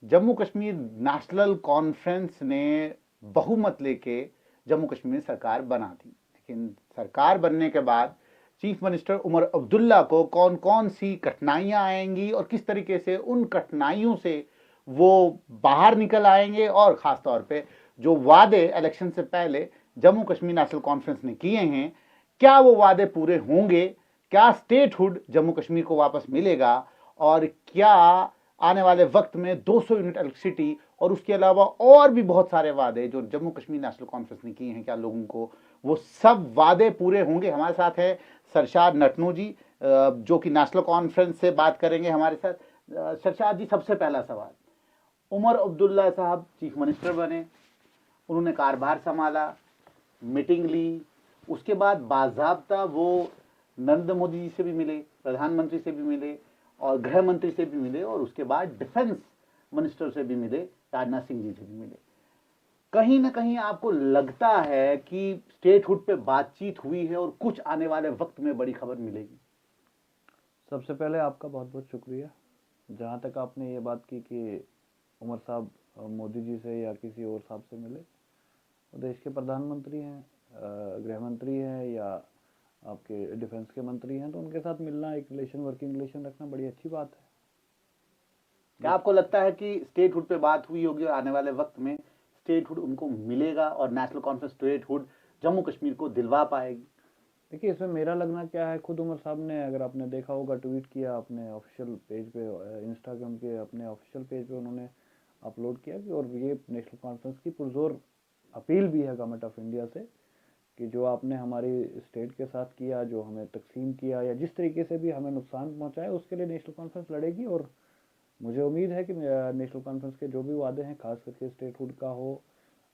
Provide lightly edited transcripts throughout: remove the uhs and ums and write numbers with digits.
Jammu Kashmir national conference ने बहुमत लेके जम्मू कश्मीर में सरकार बना थी, लेकिन सरकार बनने के बाद चीफ मिनिस्टर उमर अब्दुल्ला को कौन कौन सी कठिनाइयां आएंगी और किस तरीके से उन कठिनाइयों से वो बाहर निकल आएंगे, और खास तौर पे जो वादे इलेक्शन से पहले जम्मू कश्मीर नेशनल कॉन्फ्रेंस ने किए हैं, क्या वो वादे पूरे होंगे? क्या स्टेटहुड जम्मू कश्मीर को वापस मिलेगा? और क्या आने वाले वक्त में 200 यूनिट इलेक्ट्रिसिटी और उसके अलावा और भी बहुत सारे वादे जो जम्मू कश्मीर नेशनल कॉन्फ्रेंस ने किए हैं, क्या लोगों को वो सब वादे पूरे होंगे? हमारे साथ है सरशाद नटनू जी, जो कि नेशनल कॉन्फ्रेंस से बात करेंगे हमारे साथ। सरशाद जी, सबसे पहला सवाल, उमर अब्दुल्ला साहब चीफ मिनिस्टर बने, उन्होंने कारभार संभाला, मीटिंग ली, उसके बाद बाज़ाब्ता वो नरेंद्र मोदी जी से भी मिले, प्रधानमंत्री से भी मिले और गृह मंत्री से भी मिले, और उसके बाद डिफेंस मिनिस्टर से भी मिले, राजनाथ सिंह जी से भी मिले। कहीं ना कहीं आपको लगता है कि स्टेटहुड पे बातचीत हुई है और कुछ आने वाले वक्त में बड़ी खबर मिलेगी? सबसे पहले आपका बहुत बहुत शुक्रिया। जहाँ तक आपने ये बात की कि उमर साहब मोदी जी से या किसी और साहब से मिले, वो देश के प्रधानमंत्री हैं, गृह मंत्री हैं या आपके डिफेंस के मंत्री हैं, तो उनके साथ मिलना, एक रिलेशन, वर्किंग रिलेशन रखना बड़ी अच्छी बात है। क्या आपको लगता है कि स्टेटहुड पे बात हुई होगी और आने वाले वक्त में स्टेटहुड उनको मिलेगा और national conference statehood Jammu Kashmir को दिलवा पाएगी? देखिए, इसमें मेरा लगना क्या है, खुद उमर साहब ने, अगर आपने देखा होगा, ट्वीट किया अपने ऑफिशियल पेज पे, इंस्टाग्राम के अपने ऑफिशियल पेज पे उन्होंने अपलोड किया कि, और ये नेशनल कॉन्फ्रेंस की पुरजोर अपील भी है गवर्नमेंट ऑफ इंडिया से कि जो आपने हमारी स्टेट के साथ किया, जो हमें तकसीम किया या जिस तरीके से भी हमें नुकसान पहुंचाया, उसके लिए नेशनल कॉन्फ्रेंस लड़ेगी। और मुझे उम्मीद है कि नेशनल कॉन्फ्रेंस के जो भी वादे हैं, खास करके स्टेटहुड का हो,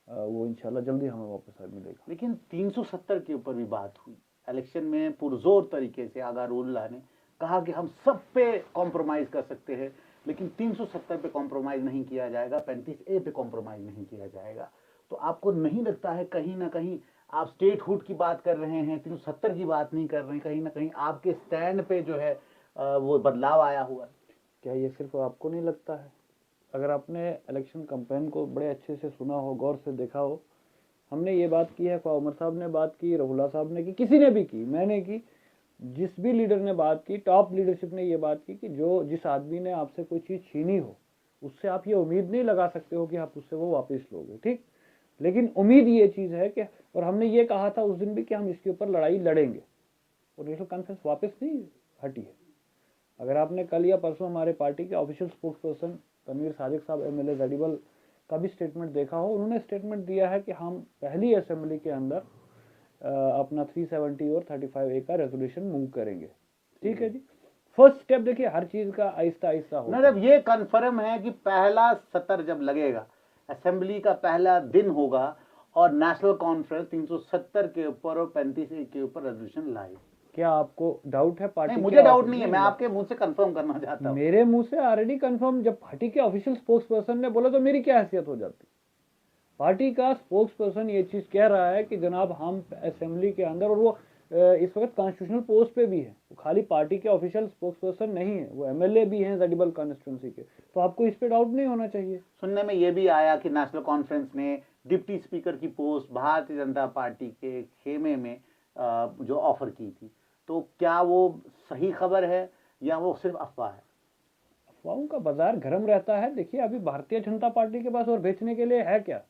वो इंशाल्लाह जल्दी हमें वापस मिलेगा। लेकिन 370 के ऊपर भी बात हुई इलेक्शन में, पुरजोर तरीके से अगारुल्लाह ने कहा कि हम सब पे कॉम्प्रोमाइज कर सकते हैं, लेकिन 370 पे कॉम्प्रोमाइज नहीं किया जाएगा, 35A पे कॉम्प्रोमाइज नहीं किया जाएगा। तो आपको नहीं लगता है कहीं ना कहीं आप स्टेटहुड की बात कर रहे हैं, 370 की बात नहीं कर रहे हैं, कहीं ना कहीं आपके स्टैंड पे जो है वो बदलाव आया हुआ है? क्या ये सिर्फ आपको नहीं लगता है? अगर आपने इलेक्शन कैंपेन को बड़े अच्छे से सुना हो, गौर से देखा हो, हमने ये बात की है, उमर साहब ने बात की, रहुल्ला साहब ने की, किसी ने भी की, मैंने की, जिस भी लीडर ने बात की, टॉप लीडरशिप ने ये बात की कि जो जिस आदमी ने आपसे कोई चीज़ छीनी हो, उससे आप ये उम्मीद नहीं लगा सकते हो कि आप उससे वो वापस लोगे, ठीक? लेकिन उम्मीद ये चीज़ है कि, और हमने ये कहा था उस दिन भी कि हम इसके ऊपर लड़ाई लड़ेंगे, और नेशनल कॉन्फ्रेंस वापस नहीं हटी है। अगर आपने कल या परसों हमारे पार्टी के official spokesperson Tanveer Sadiq साहब एमएलए जडीबल का भी स्टेटमेंट देखा हो, उन्होंने स्टेटमेंट दिया है कि हम पहली असेंबली के अंदर अपना 370 और 35A का रेजोल्यूशन मूव करेंगे। ठीक है जी, फर्स्ट स्टेप देखिए, हर चीज का आहिस्ता आहिस्ता होगा। जब ये कन्फर्म है कि पहला सत्र जब लगेगा, असेंबली का पहला दिन होगा और नेशनल कॉन्फ्रेंस 370 के ऊपर और 35A के ऊपर रेजोल्यूशन लाएगी, क्या आपको डाउट है पार्टी? नहीं, मुझे डाउट नहीं है, मैं आपके मुंह से कंफर्म करना चाहता हूं। मेरे मुंह से ऑलरेडी कंफर्म, जब पार्टी के ऑफिशियल स्पोक्स पर्सन ने बोला तो मेरी क्या हैसियत हो जाती? पार्टी का स्पोक्स पर्सन ये चीज कह रहा है कि जनाब हम असेंबली के अंदर, और वो इस वक्त कॉन्स्टिट्यूशनल पोस्ट पे भी है, वो खाली पार्टी के ऑफिशियल स्पोक्स पर्सन नहीं है, वो एमएलए भी हैं जडीबल कॉन्स्टिट्यूंसी के, तो आपको इस पे डाउट नहीं होना चाहिए। सुनने में ये भी आया कि नेशनल कॉन्फ्रेंस ने डिप्टी स्पीकर की पोस्ट भारतीय जनता पार्टी के खेमे में जो ऑफर की थी, तो क्या वो सही खबर है या वो सिर्फ अफवाह है? अफवाहों का बाजार गर्म रहता है। देखिए, अभी भारतीय जनता पार्टी के पास और बेचने के लिए है क्या?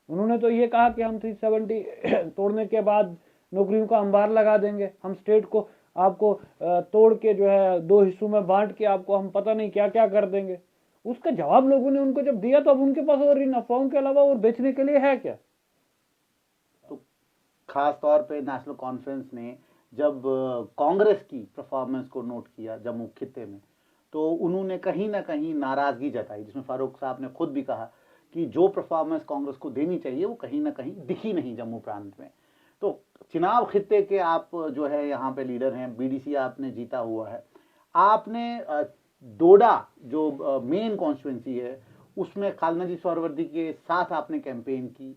उन्होंने तो ये कहा कि हम 370 तोड़ने के बाद नौकरियों का अंबार लगा देंगे, हम स्टेट को आपको तोड़ के जो है 2 हिस्सों में बांट के आपको हम पता नहीं क्या क्या कर देंगे। उसका जवाब लोगों ने उनको जब दिया तो अब उनके पास और इन अफवाहों के अलावा और बेचने के लिए है क्या? तो खास तौर पे नेशनल कॉन्फ्रेंस ने जब कांग्रेस की परफॉर्मेंस को नोट किया जम्मू खित्ते में, तो उन्होंने कहीं ना कहीं नाराजगी जताई, जिसमें फारूक साहब ने खुद भी कहा कि जो परफॉर्मेंस कांग्रेस को देनी चाहिए वो कहीं ना कहीं दिखी नहीं जम्मू प्रांत में। तो चुनाव खित्ते के आप जो है यहाँ पे लीडर हैं, बीडीसी आपने जीता हुआ है, आपने डोडा जो मेन कॉन्स्टिट्यूंसी है उसमें खालना जी सोहरावर्दी के साथ आपने कैंपेन की,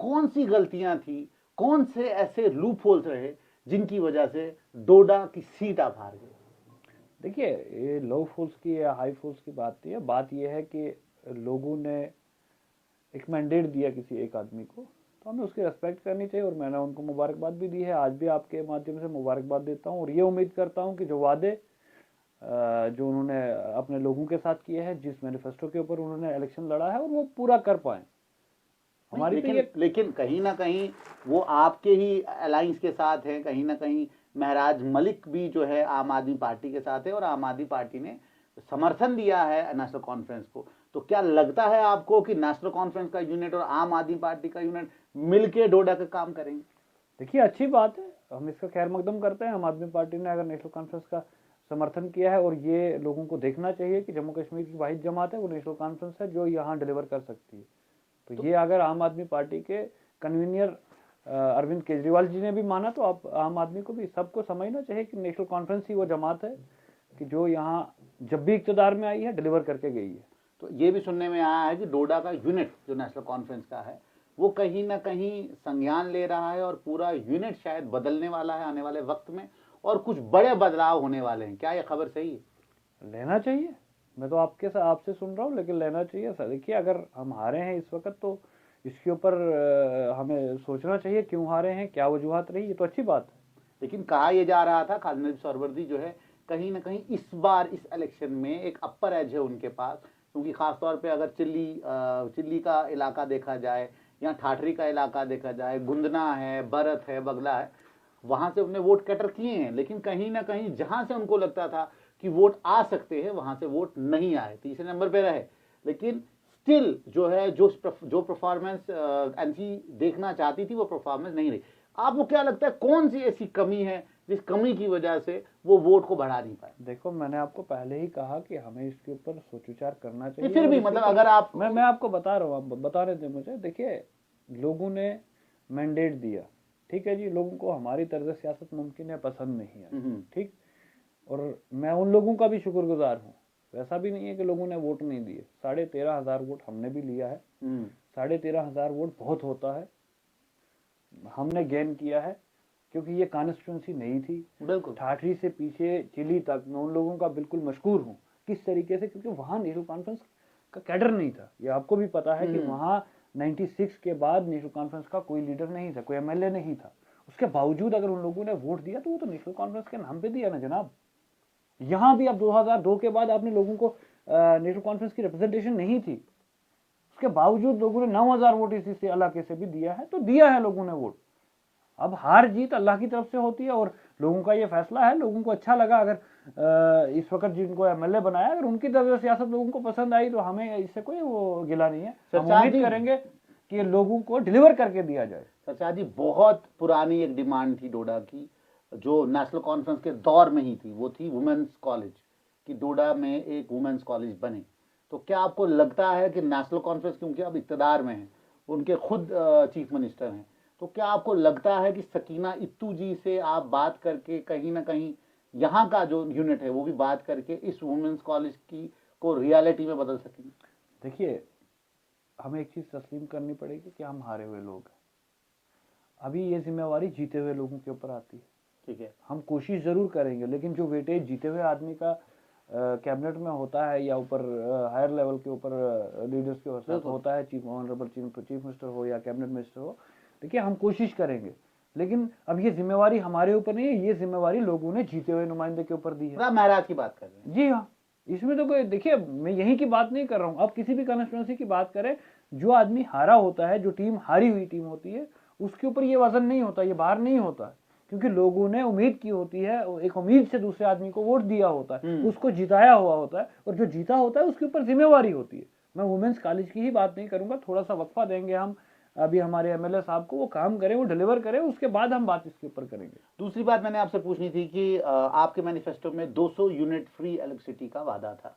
कौन सी गलतियां थी, कौन से ऐसे लूप होल्स रहे जिनकी वजह से डोडा की सीट आप हार गए? देखिए, ये लो फूल्स की या हाई फूल्स की बात नहीं है, बात यह है कि लोगों ने एक मैंडेट दिया किसी एक आदमी को, तो हमें उसकी रेस्पेक्ट करनी चाहिए। और मैंने उनको मुबारकबाद भी दी है, आज भी आपके माध्यम से मुबारकबाद देता हूँ। और ये उम्मीद करता हूँ कि जो वादे जो उन्होंने अपने लोगों के साथ किए हैं, जिस मैनिफेस्टो के ऊपर उन्होंने इलेक्शन लड़ा है, और वो पूरा कर पाए। हमारी लेकिन कहीं ना कहीं वो आपके ही अलायंस के साथ है, कहीं ना कहीं महराज मलिक भी जो है आम आदमी पार्टी के साथ है, और आम आदमी पार्टी ने समर्थन दिया है नेशनल कॉन्फ्रेंस को। तो क्या लगता है आपको कि नेशनल कॉन्फ्रेंस का यूनिट और आम आदमी पार्टी का यूनिट मिलके डोडा का काम करेंगे? देखिए, अच्छी बात है, हम इसका खैर मकदम करते हैं। आम आदमी पार्टी ने अगर नेशनल कॉन्फ्रेंस का समर्थन किया है, और ये लोगों को देखना चाहिए कि जम्मू कश्मीर की वाहिद जमात है वो नेशनल कॉन्फ्रेंस है जो यहाँ डिलीवर कर सकती है। तो ये अगर आम आदमी पार्टी के कन्वीनियर अरविंद केजरीवाल जी ने भी माना, तो आप आम आदमी को भी सबको समझना चाहिए कि नेशनल कॉन्फ्रेंस ही वो जमात है कि जो यहाँ जब भी इक़्तिदार में आई है डिलीवर करके गई है। तो ये भी सुनने में आया है कि डोडा का यूनिट जो नेशनल कॉन्फ्रेंस का है वो कहीं ना कहीं संज्ञान ले रहा है, और पूरा यूनिट शायद बदलने वाला है आने वाले वक्त में, और कुछ बड़े बदलाव होने वाले हैं। क्या ये खबर सही है? लेना चाहिए, मैं तो आपसे सुन रहा हूँ, लेकिन लेना चाहिए सर। देखिए, अगर हम हारे हैं इस वक्त, तो इसके ऊपर हमें सोचना चाहिए क्यों हारे हैं, क्या वजूहत रही, ये तो अच्छी बात है। लेकिन कहा यह जा रहा था खालिद नबी सरवर्दी जो है कहीं ना कहीं इस बार इस इलेक्शन में एक अपर एज है उनके पास, क्योंकि खासतौर पे अगर चिल्ली का इलाका देखा जाए, या ठाठरी का इलाका देखा जाए, गुंदना है, बरत है, बगला है, वहां से उन्होंने वोट कैटर किए हैं, लेकिन कहीं ना कहीं जहां से उनको लगता था कि वोट आ सकते हैं वहां से वोट नहीं आए, तीसरे नंबर पे रहे। लेकिन स्टिल जो है जो परफॉर्मेंस एनसी देखना चाहती थी वो परफॉर्मेंस नहीं रही। आपको क्या लगता है कौन सी ऐसी कमी है जिस कमी की वजह से वो वोट को बढ़ा नहीं पाए? देखो, मैंने आपको पहले ही कहा कि हमें इसके ऊपर सोच विचार करना चाहिए। फिर भी मतलब अगर आप मैं आपको बता रहा हूँ, आप बताने दें मुझे। देखिए, लोगों ने मैंडेट दिया, ठीक है जी, लोगों को हमारी तर्ज सियासत मुमकिन है पसंद नहीं है, ठीक, और मैं उन लोगों का भी शुक्रगुजार हूँ। वैसा भी नहीं है कि लोगों ने वोट नहीं दिए। 13,500 वोट हमने भी लिया है। 13,500 वोट बहुत होता है, हमने गेन किया है, क्योंकि ये कॉन्स्टिट्यूंसी नहीं थी। बिल्कुल ठाठरी से पीछे चिली तक मैं उन लोगों का बिल्कुल मशकूर हूँ। किस तरीके से, क्योंकि वहाँ नेशनल कॉन्फ्रेंस का कैडर नहीं था। ये आपको भी पता है कि वहाँ 96 के बाद नेशनल कॉन्फ्रेंस का कोई लीडर नहीं था, कोई एमएलए नहीं था। उसके बावजूद अगर उन लोगों ने वोट दिया तो वो तो नेशनल कॉन्फ्रेंस के नाम पे दिया ना जनाब। यहाँ भी अब 2002 के बाद आपने लोगों को नेशनल कॉन्फ्रेंस की रिप्रेजेंटेशन नहीं थी, उसके बावजूद लोगों ने 9,000 वोट इसी से इलाके से भी दिया है, तो दिया है लोगों ने वोट। अब हार जीत अल्लाह की तरफ से होती है, और लोगों का ये फैसला है। लोगों को अच्छा लगा, अगर इस वक्त जिनको एमएलए बनाया, अगर उनकी तर्ज सियासत लोगों को पसंद आई, तो हमें इससे कोई वो गिला नहीं है। हम उम्मीद करेंगे कि लोगों को डिलीवर करके दिया जाए। सरचार जी, बहुत पुरानी एक डिमांड थी डोडा की, जो नेशनल कॉन्फ्रेंस के दौर में ही थी, वो थी वुमेन्स कॉलेज, कि डोडा में एक वुमेन्स कॉलेज बने। तो क्या आपको लगता है कि नेशनल कॉन्फ्रेंस, क्योंकि अब इक़्तिदार में है, उनके खुद चीफ मिनिस्टर हैं, तो क्या आपको लगता है कि सकीना इत्तू जी से आप बात करके कहीं ना कहीं यहाँ का जो यूनिट है वो भी बात करके इस वुमेन्स कॉलेज की को रियलिटी में बदल सकेंगे? देखिए, हमें एक चीज़ तस्लीम करनी पड़ेगी कि हम हारे हुए लोग हैं। अभी ये जिम्मेवारी जीते हुए लोगों के ऊपर आती है, ठीक है। हम कोशिश ज़रूर करेंगे, लेकिन जो वेटेज जीते हुए आदमी का कैबिनेट में होता है, या ऊपर हायर लेवल के ऊपर लीडर्स के साथ होता है, चीफ ऑनरेबल चीफ मिनिस्टर हो या कैबिनेट मिनिस्टर हो, देखिए हम कोशिश करेंगे, लेकिन अब ये जिम्मेवारी हमारे ऊपर नहीं है, ये जिम्मेवारी लोगों ने जीते हुए नुमाइंदे के ऊपर दी है। महराज की बात कर रहे हैं? जी हाँ, इसमें तो कोई, देखिए मैं यहीं की बात नहीं कर रहा हूँ, आप किसी भी कॉन्स्टिट्यूंसी की बात करें, जो आदमी हारा होता है, जो टीम हारी हुई टीम होती है, उसके ऊपर ये वजन नहीं होता, ये भार नहीं होता, क्योंकि लोगों ने उम्मीद की होती है, एक उम्मीद से दूसरे आदमी को वोट दिया होता है, उसको जिताया हुआ होता है, और जो जीता होता है उसके ऊपर जिम्मेवारी होती है। मैं वुमेन्स कॉलेज की ही बात नहीं करूंगा, थोड़ा सा वक्फा देंगे हम, अभी हमारे एमएलए साहब को, वो काम करें, वो डिलीवर करें, उसके बाद हम बात इसके ऊपर करेंगे। दूसरी बात मैंने आपसे पूछनी थी कि आपके मैनिफेस्टो में 200 यूनिट फ्री इलेक्ट्रिसिटी का वादा था।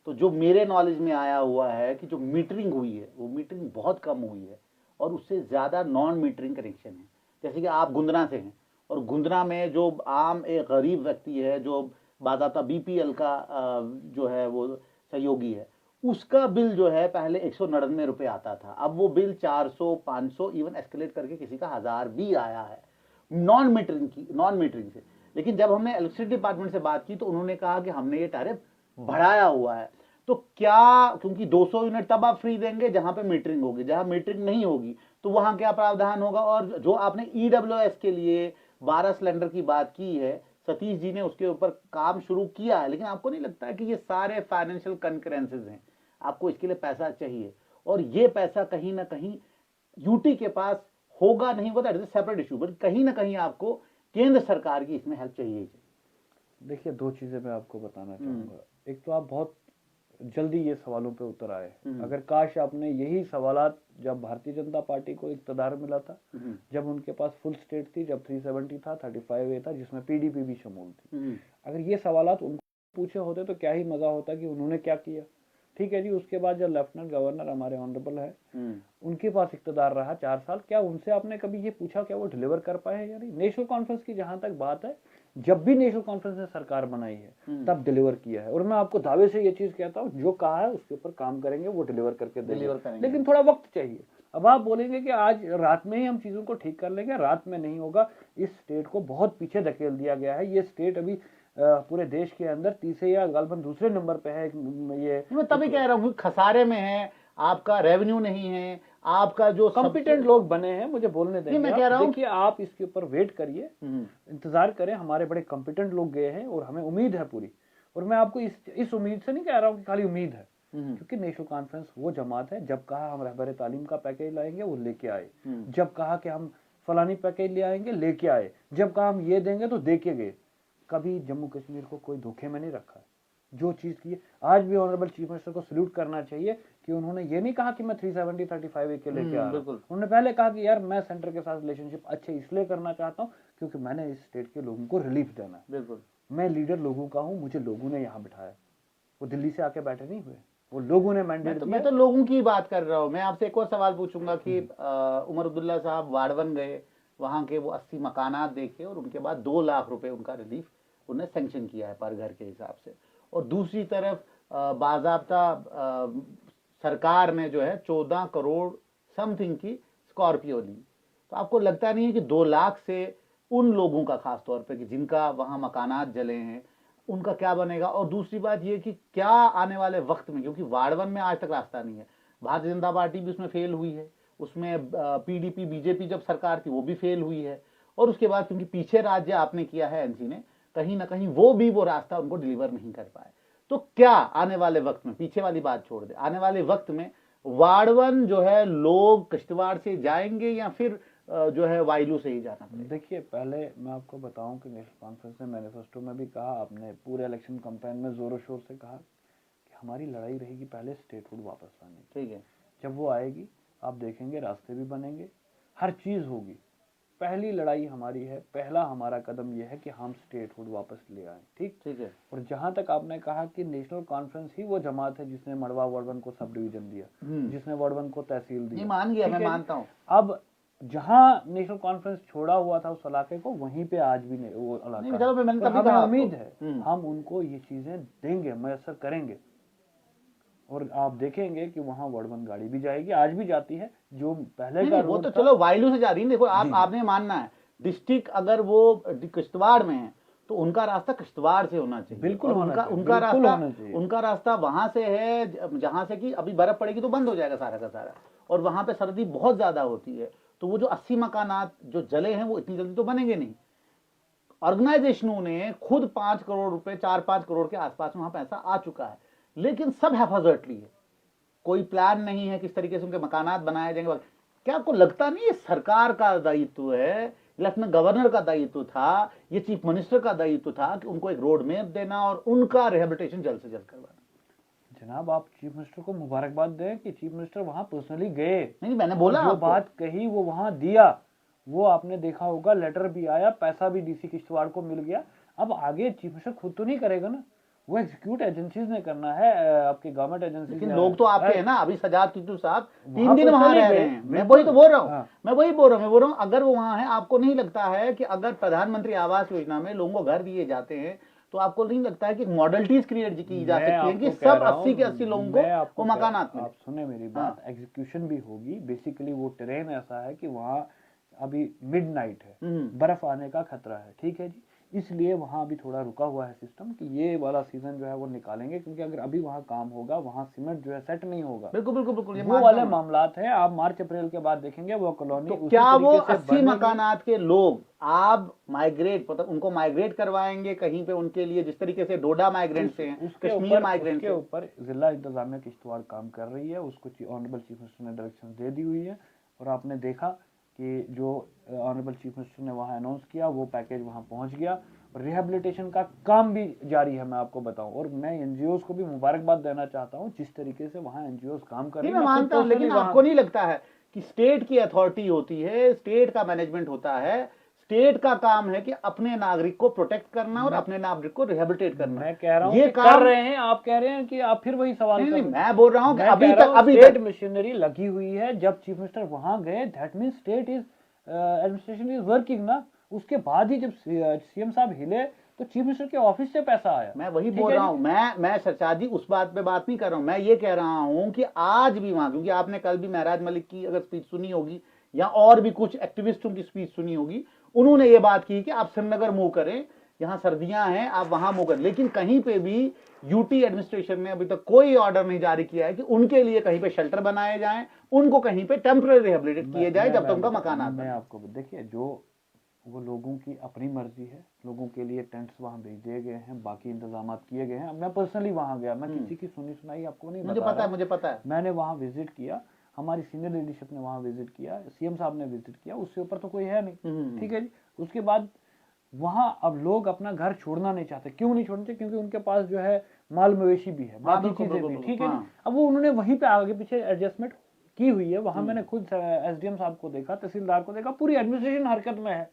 तो जो मेरे नॉलेज में आया हुआ है कि जो मीटरिंग हुई है वो मीटरिंग बहुत कम हुई है, और उससे ज़्यादा नॉन मीटरिंग कनेक्शन है। जैसे कि आप गुंदना से हैं, और गुंदना में जो आम एक गरीब व्यक्ति है, जो बाज़ाब्ता बीपीएल का जो है वो सहयोगी है, उसका बिल जो है पहले 199 रुपये आता था, अब वो बिल 400, 500 इवन एस्केलेट करके किसी का 1000 भी आया है नॉन मीटरिंग से। लेकिन जब हमने इलेक्ट्रिसिटी डिपार्टमेंट से बात की तो उन्होंने कहा कि हमने ये टैरिफ बढ़ाया हुआ है। तो क्या, क्योंकि 200 यूनिट तब आप फ्री देंगे जहां पे मीटरिंग होगी, जहां मीटरिंग नहीं होगी तो वहां क्या प्रावधान होगा। और जो आपने ईडब्ल्यूएस के लिए 12 सिलेंडर की बात की है, सतीश जी ने उसके ऊपर काम शुरू किया है, लेकिन आपको नहीं लगता है कि ये सारे फाइनेंशियल कंकरेंसेस हैं, आपको इसके लिए पैसा चाहिए, और ये पैसा कहीं ना कहीं यूटी के पास होगा नहीं होगा, that is separate issue, but कहीं ना कहीं आपको केंद्र सरकार की इसमें हेल्प चाहिए। देखिए, दो चीजें मैं आपको बताना चाहूंगा। एक तो आप बहुत जल्दी ये सवालों पे उतर आए। अगर काश आपने यही सवालात जब भारतीय जनता पार्टी को इक्तदार मिला था, जब उनके पास फुल स्टेट थी, जब 370 था, 35A था, जिसमें पीडीपी भी शामिल थी, अगर ये सवालात उनको पूछे होते तो क्या ही मजा होता कि उन्होंने क्या किया। ठीक है जी, उसके बाद जब लेफ्टिनेंट गवर्नर हमारे ऑनरेबल है, उनके पास इक्तदार रहा 4 साल, क्या उनसे आपने कभी ये पूछा क्या वो डिलीवर कर पाए या नहीं? नेशनल कॉन्फ्रेंस की जहां तक बात है, जब भी नेशनल कॉन्फ्रेंस ने सरकार बनाई है तब डिलीवर किया है, और मैं आपको दावे से ये चीज कहता हूँ, जो कहा है उसके ऊपर काम करेंगे, वो डिलीवर करके देंगे, लेकिन थोड़ा वक्त चाहिए। अब आप बोलेंगे कि आज रात में ही हम चीजों को ठीक कर लेंगे, रात में नहीं होगा। इस स्टेट को बहुत पीछे धकेल दिया गया है। ये स्टेट अभी पूरे देश के अंदर तीसरे या गालबन दूसरे नंबर पे है। ये मैं तभी कह रहा हूँ खसारे में है, आपका रेवेन्यू नहीं है, आपका जो कॉम्पिटेंट लोग बने हैं, मुझे बोलने देंगे। मैं कह रहा हूँ, देखिए, आप इसके ऊपर वेट करिए, इंतजार करें, हमारे बड़े कॉम्पिटेंट लोग गए हैं और हमें उम्मीद है पूरी। और मैं आपको इस उम्मीद से नहीं कह रहा हूँ कि खाली उम्मीद है, क्योंकि नेशनल कॉन्फ्रेंस वो जमात है, जब कहा हम रहबर तालीम का पैकेज लाएंगे वो लेके आए, जब कहा कि हम फलानी पैकेज ले आएंगे लेके आए, जब कहा हम ये देंगे तो दे के गए। कभी जम्मू कश्मीर को कोई धोखे में नहीं रखा है। जो चीज की आज भी ऑनरेबल चीफ मिनिस्टर को सल्यूट करना चाहिए कि उन्होंने ये नहीं कहा कि मैं 370 35 के लेके आ रहा हूं। उन्होंने पहले कहा कि यार मैं सेंटर के साथ रिलेशनशिप अच्छे इसलिए करना चाहता हूं क्योंकि मैंने इस स्टेट के लोगों को रिलीफ देना है। बिल्कुल, मैं लीडर लोगों का हूं, मुझे लोगों ने यहाँ बिठाया, वो दिल्ली से आके बैठे नहीं हुए, वो लोगों ने मैंडेट दिया। मैं तो लोगों की बात कर रहा हूँ। मैं आपसे एक और सवाल पूछूंगा कि उमर अब्दुल्ला साहब वाड़वन गए, वहां के वो 80 मकानात देखे और उनके बाद 2 लाख रुपए उनका रिलीफ उन्हें सैंक्शन किया है पर घर के हिसाब से, और दूसरी तरफ बाज़ाब्ता सरकार ने जो है 14 करोड़ समथिंग की स्कॉर्पियो ली। तो आपको लगता नहीं है कि 2 लाख से उन लोगों का, खास तौर पे कि जिनका वहां मकानात जले हैं, उनका क्या बनेगा? और दूसरी बात ये कि क्या आने वाले वक्त में, क्योंकि वाड़वन में आज तक रास्ता नहीं है, भारतीय जनता पार्टी भी उसमें फेल हुई है, उसमें पीडीपी बीजेपी जब सरकार थी वो भी फेल हुई है, और उसके बाद क्योंकि पीछे राज्य आपने किया है एनसी ने, कहीं ना कहीं वो भी वो रास्ता उनको डिलीवर नहीं कर पाए। तो क्या आने वाले वक्त में, पीछे वाली बात छोड़ दे, आने वाले वक्त में वाड़वन जो है लोग किश्तवाड़ से जाएंगे या फिर जो है वायलू से ही जाना पड़ेगा? देखिए, पहले मैं आपको बताऊं कि नेशनल कॉन्फ्रेंस ने मैनिफेस्टो में भी कहा, आपने पूरे इलेक्शन कैंपेन में जोरों शोर से कहा कि हमारी लड़ाई रहेगी पहले स्टेटहुड वापस लाने की। ठीक है, जब वो आएगी आप देखेंगे रास्ते भी बनेंगे, हर चीज होगी। पहली लड़ाई हमारी है, पहला हमारा कदम यह है कि हम स्टेटहुड वापस ले आए। ठीक है। और जहां तक आपने कहा कि नेशनल कॉन्फ्रेंस ही वो जमात है जिसने मड़वा वर्डवन को सब डिवीजन दिया, जिसने वर्डवन को तहसील दी, मान गया, मैं मानता हूं। अब जहां नेशनल कॉन्फ्रेंस छोड़ा हुआ था उस इलाके को, वहीं पे आज भी नहीं वो इलाका। हमें उम्मीद है हम उनको ये चीजें देंगे, मैसर करेंगे, और आप देखेंगे कि वहां वर्डवन गाड़ी भी जाएगी, आज भी जाती है, जो पहले का वो तो चलो वायलू से जा रही है। देखो आपने मानना है डिस्ट्रिक्ट अगर वो किश्तवाड़ में है तो उनका रास्ता किश्तवाड़ से होना चाहिए, बिल्कुल उनका रास्ता वहां से है जहां से कि अभी बर्फ पड़ेगी तो बंद हो जाएगा सारा का सारा, और वहां पे सर्दी बहुत ज्यादा होती है, तो वो जो 80 मकानात जो जले हैं वो इतनी जल्दी तो बनेंगे नहीं। ऑर्गेनाइजेशनों ने खुद 5 करोड़ रुपए, 4-5 करोड़ के आसपास में वहां पैसा आ चुका है, लेकिन सब हैफाजर्टली है, कोई प्लान नहीं है किस तरीके से उनके मकानात बनाए जाएंगे। क्या आपको लगता नहीं ये सरकार का दायित्व है, लेफ्टिनेंट गवर्नर का दायित्व था, ये चीफ मिनिस्टर का दायित्व था कि उनको एक रोड मैप देना और उनका रिहेबिलिटेशन जल्द से जल्द करवाना? जनाब, आप चीफ मिनिस्टर को मुबारकबाद दें कि चीफ मिनिस्टर वहां पर्सनली गए। नहीं, मैंने बोला जो बात कही वो वहां दिया, वो आपने देखा होगा, लेटर भी आया, पैसा भी डीसी किश्तवाड़ को मिल गया। अब आगे चीफ मिनिस्टर खुद तो नहीं करेगा ना, वो एग्जीक्यूट एजेंसीज ने करना है, आपकी गवर्नमेंट एजेंसी। लेकिन लोग तो आपके हैं ना, अभी सजाद टीटू साहब 3 दिन वहां रह रहे हैं। मैं वही तो बोल रहा हूँ, मैं बोल रहा हूँ अगर वो वहां है, आपको नहीं लगता है कि अगर प्रधानमंत्री आवास योजना में लोगों को घर दिए जाते हैं तो आपको नहीं लगता है कि मॉडलिटीज क्रिएट की जा सकती है कि सब 80 के 80 लोगों को मकानात मिले? आप सुने मेरी बात, एग्जीक्यूशन भी होगी। बेसिकली वो टेरेन ऐसा है कि वहाँ अभी मिडनाइट है, बर्फ आने का खतरा है, ठीक है जी। इसलिए वहाँ अभी थोड़ा रुका हुआ है सिस्टम कि ये वाला सीजन जो है वो निकालेंगे, क्योंकि अगर अभी वहाँ काम होगा, वहाँ सीमेंट जो है सेट नहीं होगा। बिल्कुल बिल्कुल बिल्कुल, ये वो मानता वाले हूं। मामलात है, आप मार्च अप्रैल के बाद देखेंगे वो कॉलोनी तो उसी क्या वो तरीके से 80 बनेगी। मकानात के लोग आप माइग्रेट, मतलब उनको माइग्रेट करवाएंगे कहीं पे उनके लिए, जिस तरीके से डोडा माइग्रेंट से हैं, कश्मीर माइग्रेंट उसके से? ऊपर जिला इंतजामिया किश्तवाड़ काम कर रही है, उसको ऑनरेबल चीफ मिनिस्टर ने डायरेक्शन दे दी हुई है। और आपने देखा कि जो ऑनरेबल चीफ मिनिस्टर ने वहाँ अनाउंस किया वो पैकेज वहाँ पहुँच गया, और रिहेबिलिटेशन का काम भी जारी है, मैं आपको बताऊं। और मैं एनजीओज को भी मुबारकबाद देना चाहता हूं जिस तरीके से वहाँ एनजीओज काम कर रही नहीं, है। मैं मानता हूं, लेकिन आपको नहीं लगता है कि स्टेट की अथॉरिटी होती है, स्टेट का मैनेजमेंट होता है, स्टेट का काम है कि अपने नागरिक को प्रोटेक्ट करना और अपने नागरिक को रिहेबिलिटेट करना। मैं कह रहा हूं ये कि काम कर रहे हैं, आप कह रहे हैं कि आप फिर वही सवाल नहीं, कर नहीं, रहे हैं। मैं बोल रहा हूं कि मैं अभी कह रहा तक हूं स्टेट तक मशीनरी लगी हुई है। जब चीफ मिनिस्टर वहां गए, that mean state is administration is working ना। उसके बाद ही जब सीएम साहब हिले तो चीफ मिनिस्टर के ऑफिस से पैसा आया। मैं वही बोल रहा हूं, मैं सरचार जी उस बात पे बात नहीं कर रहा हूं। मैं ये कह रहा हूं कि आज भी वहां, क्योंकि आपने कल भी महराज मलिक की अगर स्पीच सुनी होगी या और भी कुछ एक्टिविस्टों की स्पीच सुनी होगी, उन्होंने ये बात की कि आप श्रीनगर मूव करें, यहाँ सर्दियां हैं, आप वहां मूव करें। लेकिन कहीं पे भी यूटी एडमिनिस्ट्रेशन ने अभी तक कोई ऑर्डर नहीं जारी किया है कि उनके लिए कहीं पे शेल्टर बनाए जाएं, उनको कहीं पे टेम्पररी रिहेबिलिटेट किए जाए जब तक उनका मकान आता मैं है। आपको देखिए, जो वो लोगों की अपनी मर्जी है, लोगों के लिए टेंट्स वहाँ भेज दिए गए हैं, बाकी इंतजाम किए गए हैं। मैं पर्सनली वहाँ गया, मैं किसी की सुनी सुनाई आपको नहीं बता रहा। मुझे पता है। मैंने वहाँ विजिट किया, हमारी सीनियर लीडरशिप ने वहाँ विजिट किया, सीएम साहब ने विजिट किया, उससे ऊपर तो कोई है नहीं। ठीक है जी। उसके बाद वहाँ अब लोग अपना घर छोड़ना नहीं चाहते। क्यों नहीं छोड़ते? क्योंकि उनके पास जो है माल मवेशी भी है, बाकी चीजें भी। ठीक है जी। अब वो उन्होंने वहीं पे आगे पीछे एडजस्टमेंट की हुई है। वहां मैंने खुद एसडीएम साहब को देखा, तहसीलदार को देखा, पूरी एडमिनिस्ट्रेशन हरकत में है।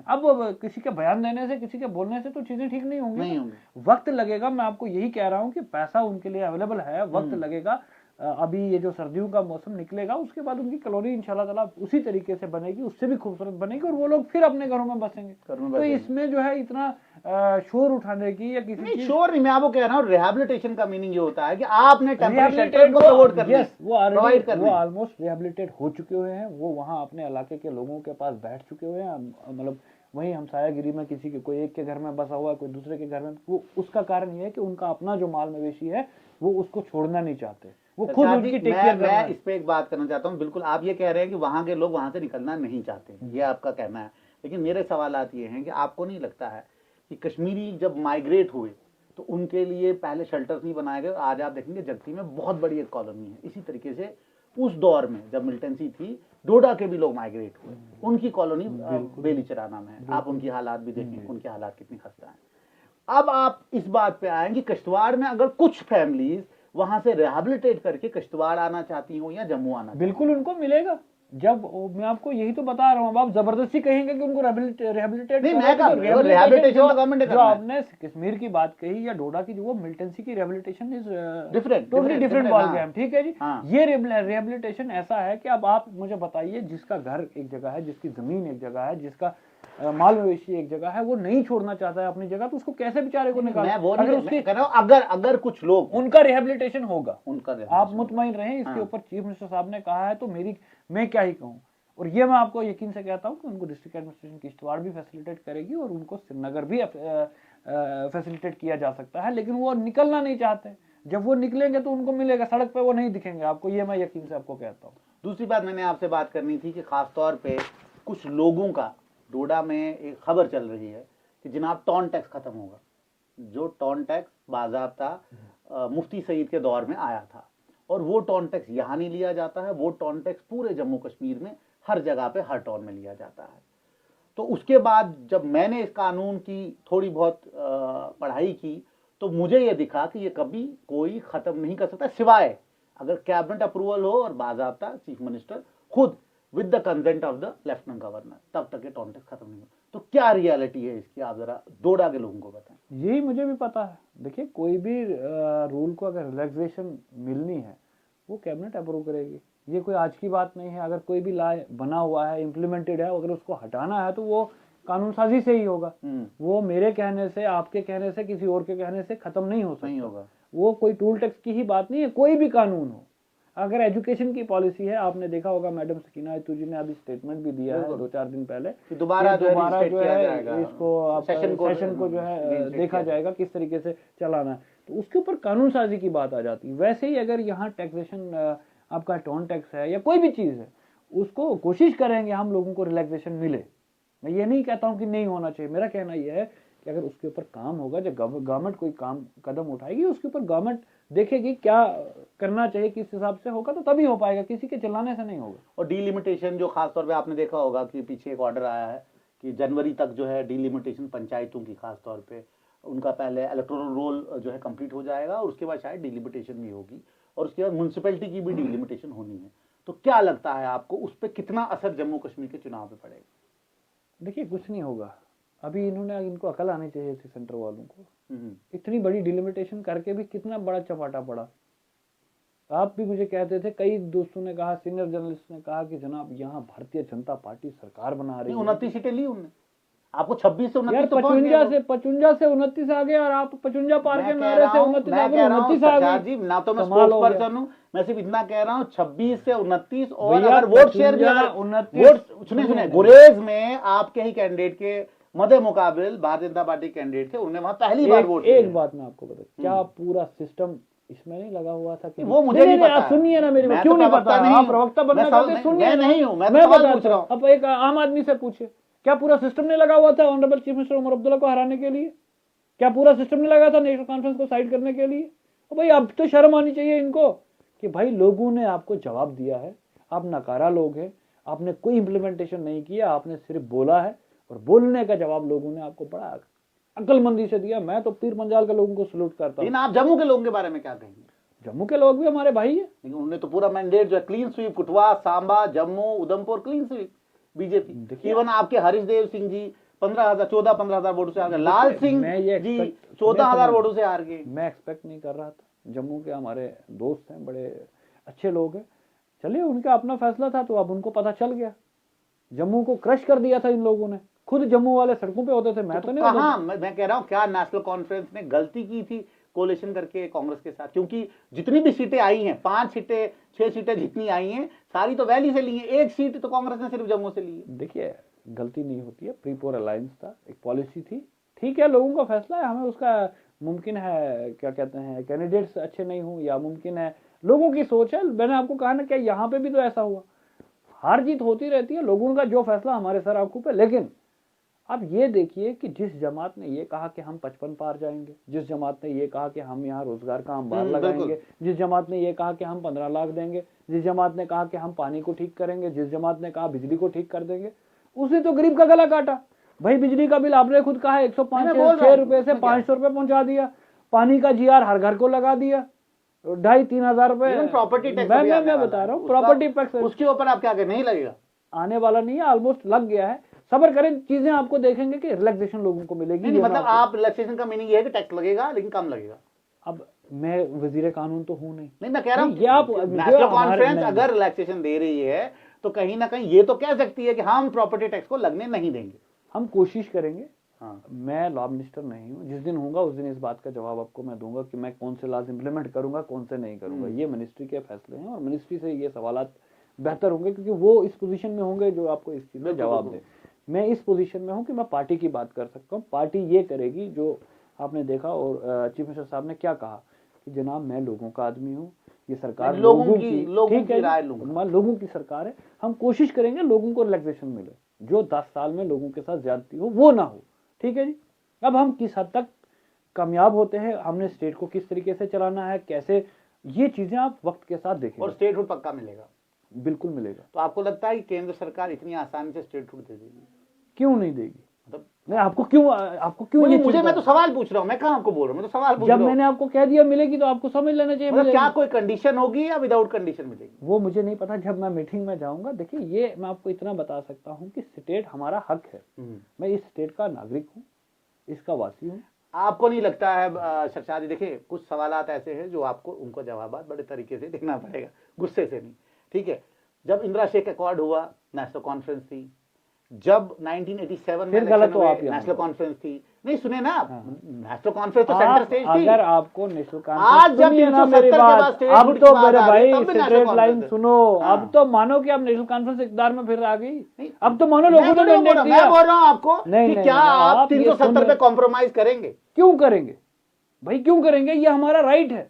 अब किसी के बयान देने से, किसी के बोलने से तो चीजें ठीक नहीं होंगी। वक्त लगेगा। मैं आपको यही कह रहा हूं कि पैसा उनके लिए अवेलेबल है, वक्त लगेगा। अभी ये जो सर्दियों का मौसम निकलेगा उसके बाद उनकी कॉलोनी इंशाल्लाह ताला उसी तरीके से बनेगी, उससे भी खूबसूरत बनेगी, और वो लोग फिर अपने घरों में बसेंगे। तो इसमें जो है इतना शोर उठाने की या किसी नहीं, शोर नहीं, मैं आपको कह रहा हूँ रिहेबिलिटेशन का मीनिंग ये होता है कि आपने टेम्पररी शेल्टर को प्रोवाइड करना है। वो ऑलमोस्ट रिहेबिलिटेट हो चुके हुए हैं। वो वहाँ अपने इलाके के लोगों के पास बैठ चुके हुए हैं। मतलब वहीं हमसायागिरी में किसी के, कोई एक के घर में बसा हुआ है, कोई दूसरे के घर में। वो उसका कारण ये है कि उनका अपना जो माल मवेशी है वो उसको छोड़ना नहीं चाहते, वो खुद उनकी टेक केयर कर रहे हैं। मैं इस पे एक बात करना चाहता हूँ। बिल्कुल आप ये कह रहे हैं कि वहां के लोग वहां से निकलना नहीं चाहते, ये आपका कहना है। लेकिन मेरे सवालात ये हैं कि आपको नहीं लगता है कि कश्मीरी जब माइग्रेट हुए तो उनके लिए पहले शेल्टर्स नहीं बनाए गए? आज आप देखेंगे जगती में बहुत बड़ी एक कॉलोनी है। इसी तरीके से उस दौर में जब मिलिटेंसी थी, डोडा के भी लोग माइग्रेट हुए, उनकी कॉलोनी बेलीचरा नाम है। आप उनकी हालात भी देखें, उनके हालात कितनी खस्ता है। अब आप इस बात पे आए कि किश्तवाड़ में अगर कुछ फैमिलीज वहां से रिहेबिलिटेट करके किश्तवाड़ आना चाहती हो या जम्मू आना, बिल्कुल उनको मिलेगा। जब मैं आपको यही तो बता रहा हूँ, आप जबरदस्ती कहेंगे कि उनको रिहेबिलिटेट नहीं, मैं रिहेबिलिटेशन तो गवर्नमेंट जो आपने कश्मीर की बात कही या डोडा की, जो वो मिलिटेंसी की rehabilitation is different, totally different ball game. ठीक है जी। ये रिहेबिलिटेशन ऐसा है कि अब आप मुझे बताइए, जिसका घर एक जगह है, जिसकी जमीन एक जगह है, जिसका माल मवेशी एक जगह है, वो नहीं छोड़ना चाहता है अपनी जगह, तो उसको कैसे बेचारे को निकालें? अगर कुछ लोग, उनका रिहेबिलिटेशन होगा, उनका आप मुतमईन रहें। इसके ऊपर चीफ मिनिस्टर साहब ने कहा है, तो मैं क्या ही कहूँ। और ये मैं आपको यकीन से कहता हूँ कि उनको डिस्ट्रिक्ट एडमिनिस्ट्रेशन किश्तवाड़ भी फैसिलिटेट करेगी और उनको श्रीनगर भी फैसिलिटेट किया जा सकता है। लेकिन वो निकलना नहीं चाहते। जब वो निकलेंगे तो उनको मिलेगा, सड़क पे वो नहीं दिखेंगे आपको, ये मैं यकीन से आपको कहता हूँ। दूसरी बात मैंने आपसे बात करनी थी कि खासतौर पे कुछ लोगों का डोडा में एक खबर चल रही है कि जनाब टॉन टैक्स खत्म होगा। जो टॉन टैक्स बाज़ाब्ता मुफ्ती सईद के दौर में आया था, और वो टॉन टैक्स यहाँ नहीं लिया जाता है, वो टॉन टैक्स पूरे जम्मू कश्मीर में हर जगह पे हर टॉन में लिया जाता है। तो उसके बाद जब मैंने इस कानून की थोड़ी बहुत पढ़ाई की, तो मुझे ये दिखा कि ये कभी कोई ख़त्म नहीं कर सकता, सिवाय अगर कैबिनेट अप्रूवल हो और बाज़ाब्ता चीफ मिनिस्टर खुद with the consent of the lieutenant governor, तब तक ये टॉन टैक्स खत्म नहीं हो। तो क्या रियलिटी है इसकी, आप जरा डोडा के लोगों को बताएं। यही मुझे भी पता है। देखिए, कोई भी रूल को अगर रिलैक्सेशन मिलनी है, वो कैबिनेट अप्रूव करेगी। ये कोई आज की बात नहीं है। अगर कोई भी लॉ बना हुआ है, इम्प्लीमेंटेड है, अगर उसको हटाना है तो वो कानून साजी से ही होगा। वो मेरे कहने से, आपके कहने से, किसी और के कहने से खत्म नहीं हो सकता। नहीं होगा। वो कोई टूल टैक्स की ही बात नहीं है, कोई भी कानून हो। अगर एजुकेशन की पॉलिसी है, आपने देखा होगा मैडम सकीना यतूजी ने अभी स्टेटमेंट भी दिया है बिल्कुल। 2-4 दिन पहले कि दोबारा जो है जाएगा, इसको सेशन को जो है reinstate देखा किया जाएगा किस तरीके से चलाना है, तो उसके ऊपर कानून साजी की बात आ जाती है। वैसे ही अगर यहाँ टैक्सेशन आपका टोन टैक्स है या कोई भी चीज़ है, उसको कोशिश करेंगे हम लोगों को रिलैक्सेशन मिले। मैं ये नहीं कहता हूँ कि नहीं होना चाहिए, मेरा कहना यह है कि अगर उसके ऊपर काम होगा, जब गवर्नमेंट कोई कदम उठाएगी, उसके ऊपर गवर्नमेंट देखेगी क्या करना चाहिए, किस हिसाब से होगा, तो तभी हो पाएगा, किसी के चिल्लाने से नहीं होगा। और डीलिमिटेशन जो खासतौर पे आपने देखा होगा कि पीछे एक ऑर्डर आया है कि जनवरी तक जो है डीलिमिटेशन पंचायतों की खासतौर पे उनका पहले इलेक्टोरल रोल जो है कंप्लीट हो जाएगा और उसके बाद शायद डीलिमिटेशन भी होगी और उसके बाद म्यूनसिपैलिटी की भी डीलिमिटेशन होनी है। तो क्या लगता है आपको उस पर कितना असर जम्मू कश्मीर के चुनाव पे पड़ेगा? देखिए कुछ नहीं होगा, अभी इनको अकल आनी चाहिए थी सेंटर वालों को। इतनी बड़ी डिलिमिटेशन करके भी कितना बड़ा चपाटा पड़ा। आप भी मुझे कहते थे, कई दोस्तों ने कहा, सीनियर जर्नलिस्ट ने कहा कि जनाब यहाँ भारतीय जनता पार्टी सरकार बना रही है। 29 सीटें ली उनने, आपको 26 से 29 यार 55 से 29 आ गए और आप 55 पार के नारे से 29 आ गए। ना तो मैं स्पोर्ट्स पर्सन हूं, मैं सिर्फ इतना कह रहा हूं 26 से 29। और अगर वोट शेयर भी वोट सुने गुरेज में आपके ही कैंडिडेट के मदे मुकाबिल भारतीय जनता पार्टी कैंडिडेट थे, उन्होंने वहां पहली बार वोट। एक बात मैं आपको बता, क्या पूरा सिस्टम इसमें नहीं लगा हुआ था कि वो मुझे नहीं पता। सुनिए ना मेरी बात, क्यों नहीं पता? आप प्रवक्ता बनना चाहते हैं, सुनिए। मैं नहीं हूं, मैं पूछ रहा हूं। अब एक आम आदमी से पूछिए, क्या पूरा सिस्टम नहीं लगा हुआ था honourable chief minister Omar Abdullah को हराने के लिए? क्या पूरा सिस्टम नहीं लगा था नेशनल कॉन्फ्रेंस को साइड करने के लिए? भाई अब तो शर्म आनी चाहिए इनको कि भाई लोगों ने आपको जवाब दिया है, आप नकारा लोग हैं, आपने कोई इंप्लीमेंटेशन नहीं किया, आपने सिर्फ बोला है और बोलने का जवाब लोगों ने आपको बड़ा अक्लमंदी से दिया। मैं तो पीर पंजाल के लोगों को सलूट करता हूँ। आप जम्मू के लोगों के बारे में क्या कहेंगे? जम्मू के लोग भी हमारे भाई है, लेकिन उन्होंने तो पूरा मैंडेट जो है clean sweep, Kathua, Samba, Jammu, Udhampur clean sweep BJP. Even आपके हरीश देव सिंह जी 14-15,000 वोटों से हार गए। लाल सिंह जी 14,000 वोटों से हार गए। मैं एक्सपेक्ट नहीं कर रहा था। जम्मू के हमारे दोस्त हैं, बड़े अच्छे लोग हैं, चलिए उनका अपना फैसला था, तो अब उनको पता चल गया। जम्मू को क्रश कर दिया था इन लोगों ने, खुद जम्मू वाले सड़कों पे होते थे, मैं तो नहीं होता। हाँ, मैं कह रहा हूँ क्या नेशनल कॉन्फ्रेंस ने गलती की थी कोलिशन करके कांग्रेस के साथ? क्योंकि जितनी भी सीटें आई हैं, 5 सीटें 6 सीटें जितनी आई हैं, सारी तो वैली से ली है, एक सीट तो कांग्रेस ने सिर्फ जम्मू से ली है। देखिए गलती नहीं होती है, प्रीपोर अलायंस था, एक पॉलिसी थी, ठीक है, लोगों का फैसला है, हमें उसका मुमकिन है क्या कहते हैं कैंडिडेट्स अच्छे नहीं हो, या मुमकिन है लोगों की सोच है। मैंने आपको कहा ना, क्या यहाँ पे भी तो ऐसा हुआ, हार जीत होती रहती है, लोगों का जो फैसला हमारे सर आंखों पे। लेकिन अब ये देखिए कि जिस जमात ने ये कहा कि हम 55 पार जाएंगे, जिस जमात ने ये कहा कि हम यहाँ रोजगार का अंबार लगाएंगे, जिस जमात ने ये कहा कि हम 15 लाख देंगे, जिस जमात ने कहा कि हम पानी को ठीक करेंगे, जिस जमात ने कहा बिजली को ठीक कर देंगे, उसने तो गरीब का गला काटा। भाई बिजली का बिल आपने खुद कहा 105 रुपए से 500 रुपए पहुंचा दिया, पानी का जीआर हर घर को लगा दिया, 2,500-3 हजार रुपए प्रॉपर्टी टैक्स। मैं बता रहा हूँ प्रॉपर्टी टैक्स, उसके ऊपर आप क्या कहें, नहीं लगेगा? आने वाला नहीं है, ऑलमोस्ट लग गया है। सबर करें, चीजें आपको देखेंगे कि रिलैक्सेशन लोगों को मिलेगी। नहीं, मतलब आप रिलैक्सेशन का मीनिंग ये है कि टैक्स लगेगा लेकिन कम लगेगा। अब मैं वजीर कानून तो हूं नहीं, मैं कह रहा हूं नेशनल कॉन्फ्रेंस अगर रिलैक्सेशन दे रही है तो कहीं ना कहीं ये तो कह सकती है कि हम प्रॉपर्टी टैक्स को लगने नहीं देंगे। हम कोशिश करेंगे। हाँ। मैं लॉ मिनिस्टर नहीं हूँ, जिस दिन होगा उस दिन इस बात का जवाब आपको मैं दूंगा कि मैं कौन से लॉज इंप्लीमेंट करूंगा, कौन से नहीं करूंगा। ये मिनिस्ट्री के फैसले हैं और मिनिस्ट्री से ये सवालात बेहतर होंगे, क्योंकि वो इस पोजीशन में होंगे जो आपको इस चीज में जवाब दे। मैं इस पोजीशन में हूं कि मैं पार्टी की बात कर सकता हूं, पार्टी ये करेगी जो आपने देखा। और चीफ मिनिस्टर साहब ने क्या कहा कि जनाब मैं लोगों का आदमी हूं, ये सरकार लोगों की ठीक है, लोगों की सरकार है, हम कोशिश करेंगे लोगों को रिलैक्सेशन मिले, जो 10 साल में लोगों के साथ ज्यादती हो वो ना हो। ठीक है जी, अब हम किस हद तक कामयाब होते हैं, हमने स्टेट को किस तरीके से चलाना है, कैसे, ये चीजें आप वक्त के साथ देखेंगे। और स्टेटहुड पक्का मिलेगा? बिल्कुल मिलेगा। तो आपको लगता है कि केंद्र सरकार इतनी आसानी से स्टेटहुड दे देगी? क्यों नहीं देगी? मतलब नहीं, आपको क्यों ये मुझे, मैं तो सवाल पूछ रहा हूं, मैं कहां आपको बोल रहा हूं, मैं तो सवाल पूछ रहा हूं। जब मैंने आपको कह दिया मिलेगी तो आपको समझ लेना चाहिए। मतलब क्या कोई कंडीशन होगी या विदाउट कंडीशन मिलेगी? वो मुझे नहीं पता, जब मैं मीटिंग में जाऊंगा। देखिए ये मैं आपको इतना बता सकता हूं कि स्टेट हमारा हक है, मैं इस स्टेट का नागरिक हूं, इसका वासी हूं। आपको नहीं लगता है शर्षाद जी, देखिए कुछ सवालात ऐसे हैं जो आपको उनको जवाब बड़े तरीके से देना पड़ेगा, गुस्से से नहीं, ठीक है? जब इंदिरा शेख अकॉर्ड हुआ, नेशनल कॉन्फ्रेंस थी। जब 1987 में नेशनल कॉन्फ्रेंस थी, नहीं सुने ना आप, हाँ। नेशनल कॉन्फ्रेंस तो सेंटर स्टेज थी। अगर आपको नेशनल आज जब सुनिए ना 370 मेरी के बाद बात, स्टेट अब हुड तो की बात मेरे आ रही है, भाई तब भी नेशनल स्ट्रेट लाइन कॉन्फ्रेंस है। सुनो, हाँ। अब तो मानो कि अब नेशनल कॉन्फ्रेंस इकदार में फिर आ गई। नहीं, अब तो मानो मैं लोगों ने थोड़ी बोल मैंडेट रहा हूं, दिया। मैं बोल रहा हूं आपको नहीं, कि नहीं, क्या नहीं, आप आप ये 370 पे सुनिए। कॉम्प्रोमाइज करेंगे? क्यों करेंगे भाई, क्यों करेंगे? ये हमारा राइट है।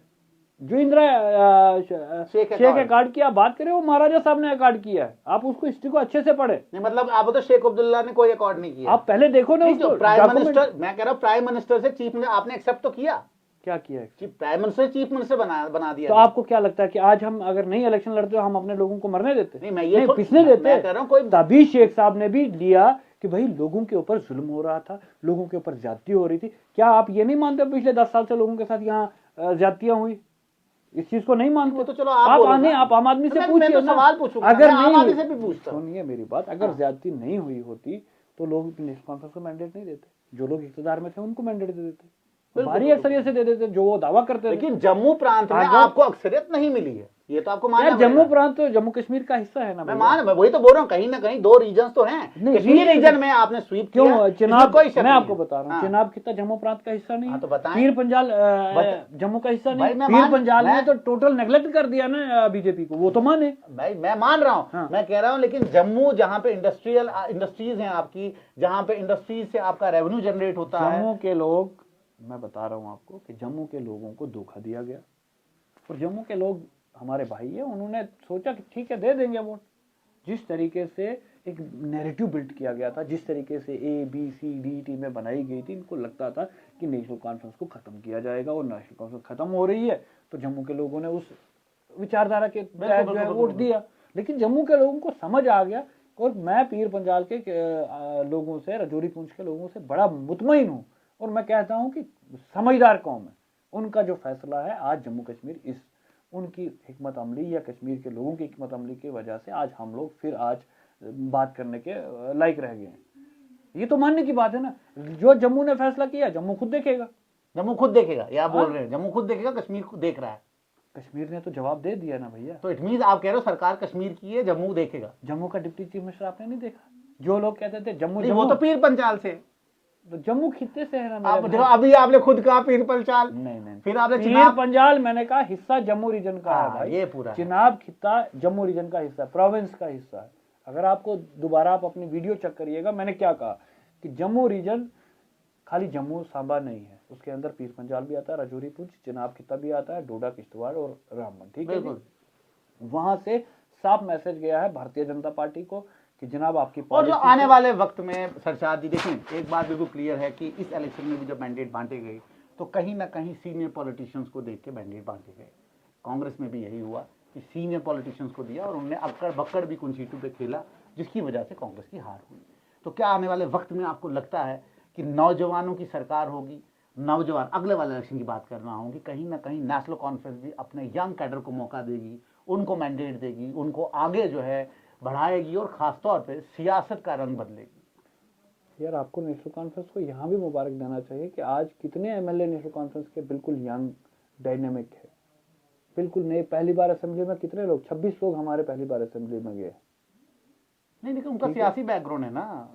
जो इंदिरा शेख शेख अकार्ड की आप बात करें, वो महाराजा साहब ने अकार्ड किया है। आप उसको हिस्ट्री को अच्छे से पढ़े। नहीं मतलब आप तो शेख अब्दुल्ला ने कोई अकॉर्ड नहीं किया। आप पहले देखो ना नहीं, उसको जो प्राइम document- मिनिस्टर, मैं कह रहा हूं प्राइम मिनिस्टर से चीफ मिनिस्टर आपने एक्सेप्ट तो किया। क्या किया है? प्राइम मिनिस्टर चीफ मिनिस्टर बना दिया। तो आपको क्या लगता है कि आज हम अगर नहीं इलेक्शन लड़ते हो, हम अपने लोगों को मरने देते? नहीं, मैं ये पिसने देते। मैं कह रहा हूं कोई तभी शेख साहब ने भी लिया कि भाई लोगों के ऊपर जुल्म हो रहा था, लोगों के ऊपर ज्यादती हो रही थी। क्या आप ये नहीं मानते पिछले 10 साल से लोगों के साथ यहाँ ज्यादतियां हुई? इस चीज को नहीं मानते? वो तो चलो आप बोलो ना। आप आम आदमी तो से मैं पूछिए तो ना। सवाल पूछूंगा, अगर मैं आम नहीं आदमी हुई- से भी पूछता हूं। सुनिए मेरी बात, अगर हाँ। ज्यादती नहीं हुई होती तो लोग नेशनल कॉन्फ्रेंस को मैंडेट नहीं देते। जो लोग इख्तियार में थे उनको मैंडेट दे देते, भारी अक्सरियत से दे देते, जो वो दावा करते थे। लेकिन जम्मू प्रांत में आपको अक्सरियत नहीं मिली है, ये तो आपको मानना यार जम्मू पड़ेगा। प्रांत तो जम्मू कश्मीर का हिस्सा है ना भैया। मैं वही तो बोल रहा हूँ, कहीं ना कहीं दो रीजन तो हैं। नहीं, कश्मीर region- रीजन में आपने स्वीप किया, क्यों? इसमें चिनाब, कोई शक मैं नहीं आपको है। बता रहा हूँ, हाँ। चिनाब खिता जम्मू प्रांत का हिस्सा नहीं हाँ, है। तो बताएं। पीर पंजाल जम्मू का हिस्सा नहीं है। पीर पंजाल ने तो टोटल नेग्लेक्ट कर दिया ना बीजेपी को, वो तो माने। भाई मैं मान रहा हूँ। हाँ। मैं कह रहा हूँ लेकिन जम्मू जहाँ पे इंडस्ट्रीज हैं आपकी, जहाँ पे इंडस्ट्रीज से आपका रेवेन्यू जनरेट होता है। जम्मू के लोग, मैं बता रहा हूँ आपको कि जम्मू के लोगों को धोखा दिया गया, और जम्मू के लोग हमारे भाई है, उन्होंने सोचा कि ठीक है दे देंगे वोट। जिस तरीके से एक नैरेटिव बिल्ड किया गया था, जिस तरीके से ABCD टीमें बनाई गई थी, इनको लगता था कि नेशनल कॉन्फ्रेंस को खत्म किया जाएगा, और नेशनल कॉन्फ्रेंस खत्म हो रही है तो जम्मू के लोगों ने उस विचारधारा के तहत जो है वोट दिया। लेकिन जम्मू के लोगों को समझ आ गया, और मैं पीर पंजाल के लोगों से, रजौरी पुंछ के लोगों से बड़ा मुतमईन हूँ, और मैं कहता हूँ कि समझदार कौम है। उनका जो फैसला है आज जम्मू कश्मीर, इस उनकी हिकमत अमली या कश्मीर के लोगों की हिकमत अमली की वजह से आज हम लोग फिर आज बात करने के लायक रह गए हैं। ये तो मानने की बात है ना। जो जम्मू ने फैसला किया, जम्मू खुद देखेगा। जम्मू खुद देखेगा, या आप बोल रहे हैं जम्मू खुद देखेगा, कश्मीर खुद देख रहा है? कश्मीर ने तो जवाब दे दिया ना भैया। तो इट मीन आप कह रहे हो सरकार कश्मीर की है, जम्मू देखेगा? जम्मू का डिप्टी चीफ मिनिस्टर आपने नहीं देखा? जो लोग कहते थे जम्मू, वो तो पीर पंचाल से, तो जम्मू खित्ते से है ना आप मेरे देखो भाई। अभी आपने खुद कहा पीर पंचाल, नहीं, फिर आपने पीर चिनाब, पंजाल मैंने कहा हिस्सा जम्मू रीजन का है भाई। ये पूरा है। चिनाब खित्ता जम्मू रीजन का हिस्सा, प्रोविंस का हिस्सा है। अगर आपको दोबारा आप अपनी वीडियो चेक करिएगा, मैंने क्या कहा कि जम्मू रीजन खाली जम्मू सांबा नहीं है, उसके अंदर पीर पंजाल भी आता है, रजौरी पुंछ, चिनाब खित्ता भी आता है, डोडा किश्तवाड़ और रामबन। ठीक है, वहां से साफ मैसेज गया है भारतीय जनता पार्टी को कि जनाब आपकी और जो आने वाले वक्त में सरशाद जी देखें, एक बात बिल्कुल क्लियर है कि इस इलेक्शन में भी जब मैंडेट बांटे गए तो कहीं ना कहीं सीनियर पॉलिटिशियंस को देख के मैंडेट बांटे गए। कांग्रेस में भी यही हुआ कि सीनियर पॉलिटिशियंस को दिया और उन्होंने अक्कड़ बक्कड़ भी कुछ सीटों पे खेला, जिसकी वजह से कांग्रेस की हार हुई। तो क्या आने वाले वक्त में आपको लगता है कि नौजवानों की सरकार होगी, नौजवान अगले वाले इलेक्शन की बात कर रहा हूँ, कि कहीं ना कहीं नेशनल कॉन्फ्रेंस भी अपने यंग कैडर को मौका देगी, उनको मैंडेट देगी, उनको आगे जो है बढ़ाएगी और खासतौर पे सियासत का रंग बदलेगी? यार आपको नेशनल कॉन्फ्रेंस को यहाँ भी मुबारक देना चाहिए कि आज कितने MLA नेशनल कॉन्फ्रेंस के बिल्कुल यंग डायनेमिक है, बिल्कुल नए। पहली बार असेंबली में कितने लोग, 26 लोग हमारे पहली बार असेंबली में गए। नहीं, लेकिन उनका सियासी बैकग्राउंड है ना,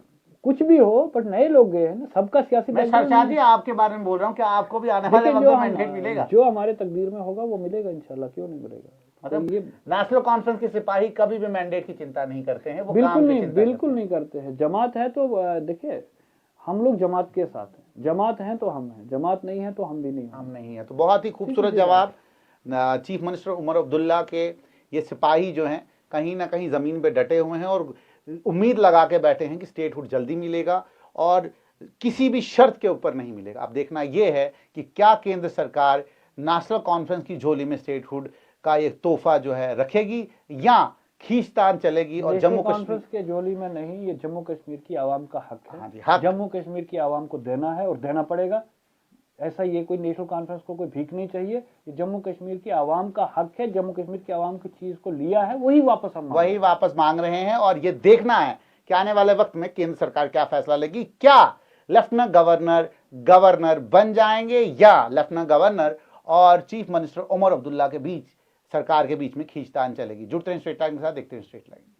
कुछ भी हो, पर नए लोग गए हैं ना, सबका सियासी मैं बैकग्राउंड सरशाद जी आपके बारे में बोल रहा हूँ कि आपको भी आने वाले वक्त में मैंडेट मिलेगा? जो हमारे तकदीर में होगा वो मिलेगा इंशाल्लाह, क्यों नहीं मिलेगा। मतलब ये नेशनल कॉन्फ्रेंस के सिपाही कभी भी मैंडेट की चिंता नहीं करते हैं, वो बिल्कुल काम की नहीं, चिंता बिल्कुल नहीं करते हैं। जमात है तो देखिए हम लोग जमात के साथ हैं, जमात हैं तो हम हैं, जमात नहीं है तो हम भी नहीं हैं। हम नहीं है। तो बहुत ही खूबसूरत जवाब चीफ मिनिस्टर उमर अब्दुल्ला के। ये सिपाही जो हैं कहीं ना कहीं जमीन पे डटे हुए हैं और उम्मीद लगा के बैठे हैं कि स्टेटहुड जल्दी मिलेगा और किसी भी शर्त के ऊपर नहीं मिलेगा। अब देखना यह है कि क्या केंद्र सरकार नेशनल कॉन्फ्रेंस की झोली में स्टेटहुड का एक तोहफा जो है रखेगी या खींचतान चलेगी और जम्मू कॉन्फ्रेंस कश्मीर के झोली में नहीं, ये जम्मू कश्मीर की आवाम का हक है। हाँ जी, हक। जम्मू कश्मीर की आवाम को देना है और देना पड़ेगा। ऐसा ये कोई नेशनल कॉन्फ्रेंस को कोई भीख नहीं चाहिए, ये जम्मू कश्मीर की आवाम का हक है। जम्मू कश्मीर की आवाम की चीज को लिया है, वही वापस मांग रहे हैं और ये देखना है कि आने वाले वक्त में केंद्र सरकार क्या फैसला लेगी। क्या लेफ्टिनेंट गवर्नर बन जाएंगे या लेफ्टिनेंट गवर्नर और चीफ मिनिस्टर उमर अब्दुल्ला के बीच, सरकार के बीच में खींचतान चलेगी। जुड़ते हैं स्ट्रेट लाइन के साथ, देखते हैं स्ट्रेट लाइन।